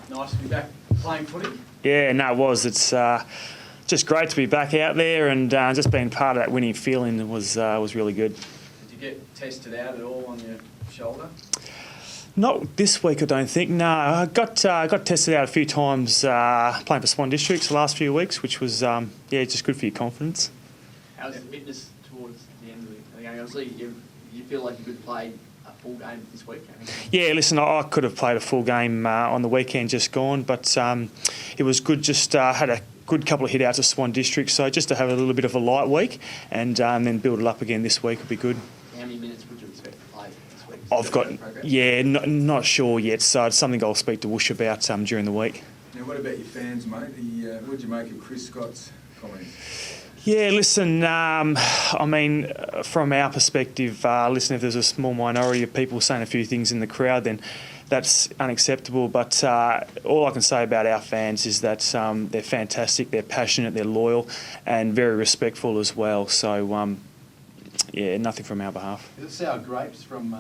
Nice to be back playing footy. Yeah, no, it was. It's just great to be back out there, and just being part of that winning feeling was really good. Did you get tested out at all on your shoulder? Not this week, I don't think. No, I got tested out a few times playing for Swan Districts the last few weeks, which was just good for your confidence. How's the fitness towards the end of the game? Obviously, you feel like you could play a full game this week. Yeah, listen, I could have played a full game on the weekend just gone, but it was good. Just had a good couple of hit outs of Swan District, so just to have a little bit of a light week and then build it up again this week would be good. How many minutes would you expect to play this week? I've got, not sure yet, so it's something I'll speak to Woosh about during the week. Now, what about your fans, mate? What did you make of Chris Scott's comments? Yeah, listen, from our perspective, listen, if there's a small minority of people saying a few things in the crowd, then that's unacceptable. But all I can say about our fans is that they're fantastic, they're passionate, they're loyal, and very respectful as well. So, nothing from our behalf. Is it sour grapes from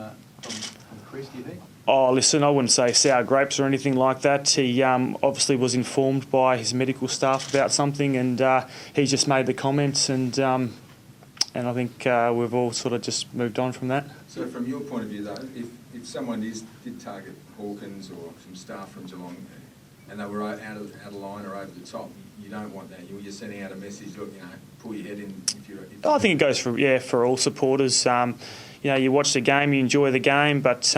Chris, do you think? Oh, listen, I wouldn't say sour grapes or anything like that. He obviously was informed by his medical staff about something, and he just made the comments, and I think we've all sort of just moved on from that. So from your point of view, though, if someone did target Hawkins or some staff from Geelong and they were out of line or over the top, you don't want that. You're sending out a message, look, pull your head in if you're... I think it goes for all supporters. You watch the game, you enjoy the game, but...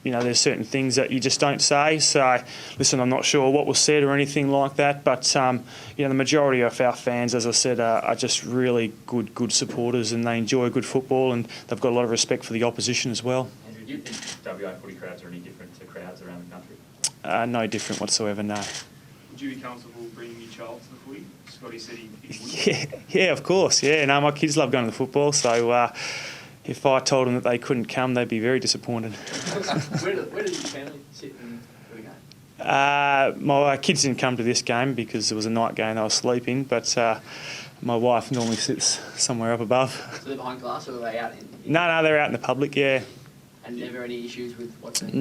there's certain things that you just don't say. So, listen, I'm not sure what was said or anything like that, but, the majority of our fans, as I said, are just really good supporters, and they enjoy good football, and they've got a lot of respect for the opposition as well. Andrew, do you think WA footy crowds are any different to crowds around the country? No different whatsoever, no. Would you be comfortable bringing your child to the footy? Scotty said he would. Yeah, of course, yeah. No, my kids love going to the football, so... if I told them that they couldn't come, they'd be very disappointed. Where does your family sit in the game? My kids didn't come to this game because it was a night game. They were sleeping, but my wife normally sits somewhere up above. So they're behind glass, or are they out in... No, they're out in the public, yeah. And never any issues with what's in...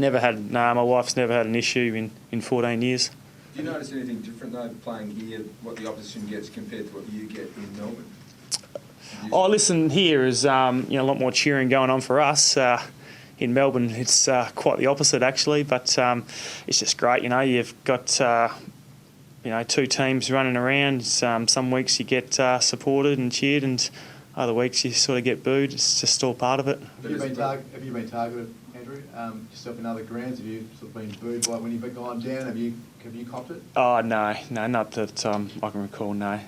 My wife's never had an issue in 14 years. Do you notice anything different, though, playing here, what the opposition gets compared to what you get in Melbourne? Oh, listen, here is a lot more cheering going on for us. In Melbourne, it's quite the opposite, actually, but it's just great. You've got two teams running around. Some weeks you get supported and cheered, and other weeks you sort of get booed. It's just all part of it. Have you been targeted, Andrew? Yourself in other grounds, have you sort of been booed when you've gone down? Have you copped it? Oh no, not that I can recall. No.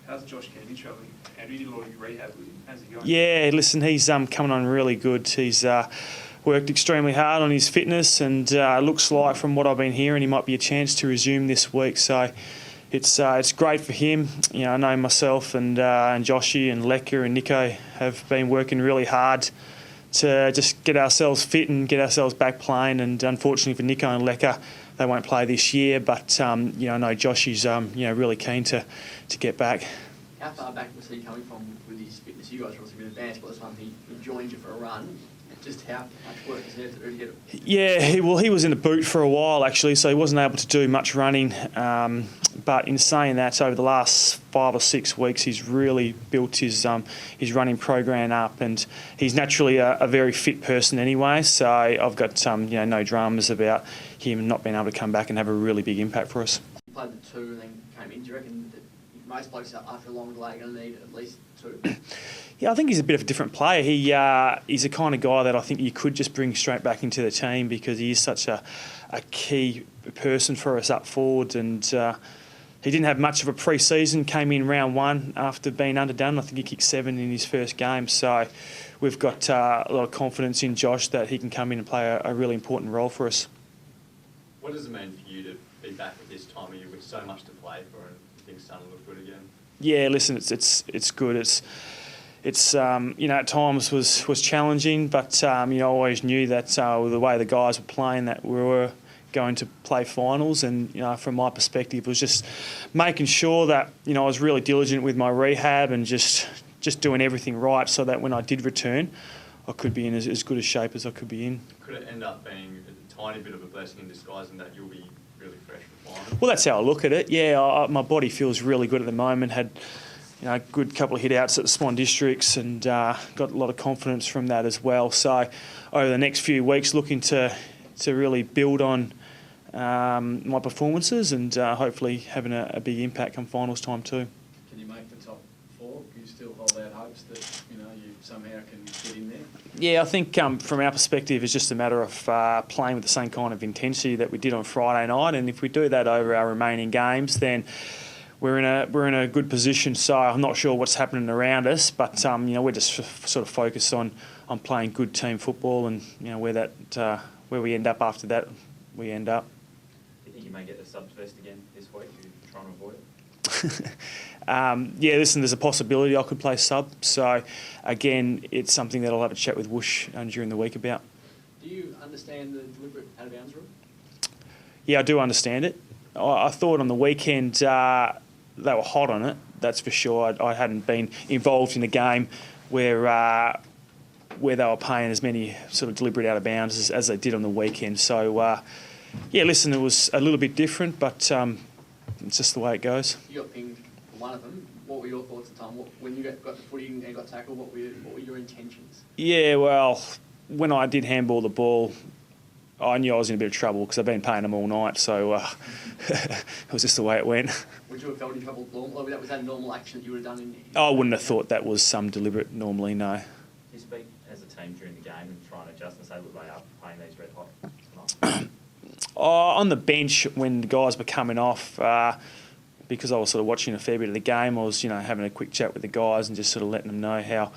How's Josh Kennedy travelling? Andrew, you did a lot of rehab with him. How's he going? Yeah, listen, he's coming on really good. He's worked extremely hard on his fitness, and looks like, from what I've been hearing, he might be a chance to resume this week. So it's great for him. I know myself and Joshy and Lecker and Nico have been working really hard to just get ourselves fit and get ourselves back playing. And unfortunately for Nico and Lecker, they won't play this year, but I know Joshy's really keen to get back. How far back was he coming from with his fitness? You guys were obviously a bit advanced by the time he joined you for a run. Just how much work is there to do to get it? Yeah, he was in a boot for a while, actually, so he wasn't able to do much running. But in saying that, over the last 5 or 6 weeks, he's really built his running program up, and he's naturally a very fit person anyway. So I've got no dramas about him not being able to come back and have a really big impact for us. You played the 2 and then came in. Do you reckon that most blokes after a long delay are going to need at least 2? Yeah, I think he's a bit of a different player. He's the kind of guy that I think you could just bring straight back into the team, because he is such a key person for us up forward, and he didn't have much of a pre-season, came in round 1 after being underdone. I think he kicked 7 in his first game, so we've got a lot of confidence in Josh that he can come in and play a really important role for us. What does it mean for you to be back at this time of year with so much to play for and things starting to look good again? Yeah, listen, it's good. It's at times was challenging, but I always knew that the way the guys were playing, that we were going to play finals, and from my perspective, it was just making sure that I was really diligent with my rehab and just doing everything right, so that when I did return, I could be in as good a shape as I could be in. Could it end up being a tiny bit of a blessing in disguise in that you'll be really fresh for finals? Well, that's how I look at it. Yeah, my body feels really good at the moment. Had a good couple of hit outs at the Swan Districts and got a lot of confidence from that as well. So over the next few weeks, looking to really build on my performances and hopefully having a big impact come finals time too. Can you make the top 4? Can you still hold out hopes that, you somehow can get in there? Yeah, I think from our perspective, it's just a matter of playing with the same kind of intensity that we did on Friday night, and if we do that over our remaining games, then we're in a good position. So I'm not sure what's happening around us, but we're just sort of focused on playing good team football, and where we end up after that, we end up. Do you think you may get the subs vest again this week? You're trying to avoid it? Yeah, listen, there's a possibility I could play sub. So, again, it's something that I'll have a chat with Whoosh during the week about. Do you understand the deliberate out-of-bounds rule? Yeah, I do understand it. I thought on the weekend they were hot on it, that's for sure. I hadn't been involved in a game where they were paying as many sort of deliberate out-of-bounds as they did on the weekend. So, yeah, listen, it was a little bit different, but it's just the way it goes. You got pinged for one of them. What were your thoughts at the time? When you got the footy and got tackled, what were your intentions? Yeah, well, when I did handball the ball, I knew I was in a bit of trouble because I've been paying them all night, so it was just the way it went. Would you have felt in trouble normally? Was that a normal action that you would have done in I wouldn't have thought that was some deliberate normally, no. Do you speak as a team during the game and try and adjust and say, look, they are playing these red hot tonight? On the bench, when the guys were coming off, because I was sort of watching a fair bit of the game, I was having a quick chat with the guys and just sort of letting them know how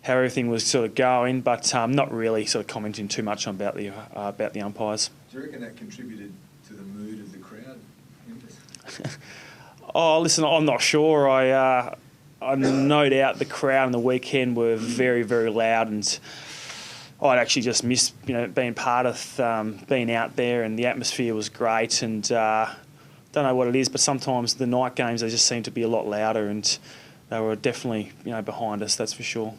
everything was sort of going, but not really sort of commenting too much about the umpires. Do you reckon that contributed to the mood of the crowd? Oh, listen, I'm not sure. I no doubt the crowd on the weekend were very, very loud, and I'd actually just missed being part of being out there, and the atmosphere was great, and don't know what it is, but sometimes the night games, they just seem to be a lot louder, and they were definitely behind us, that's for sure.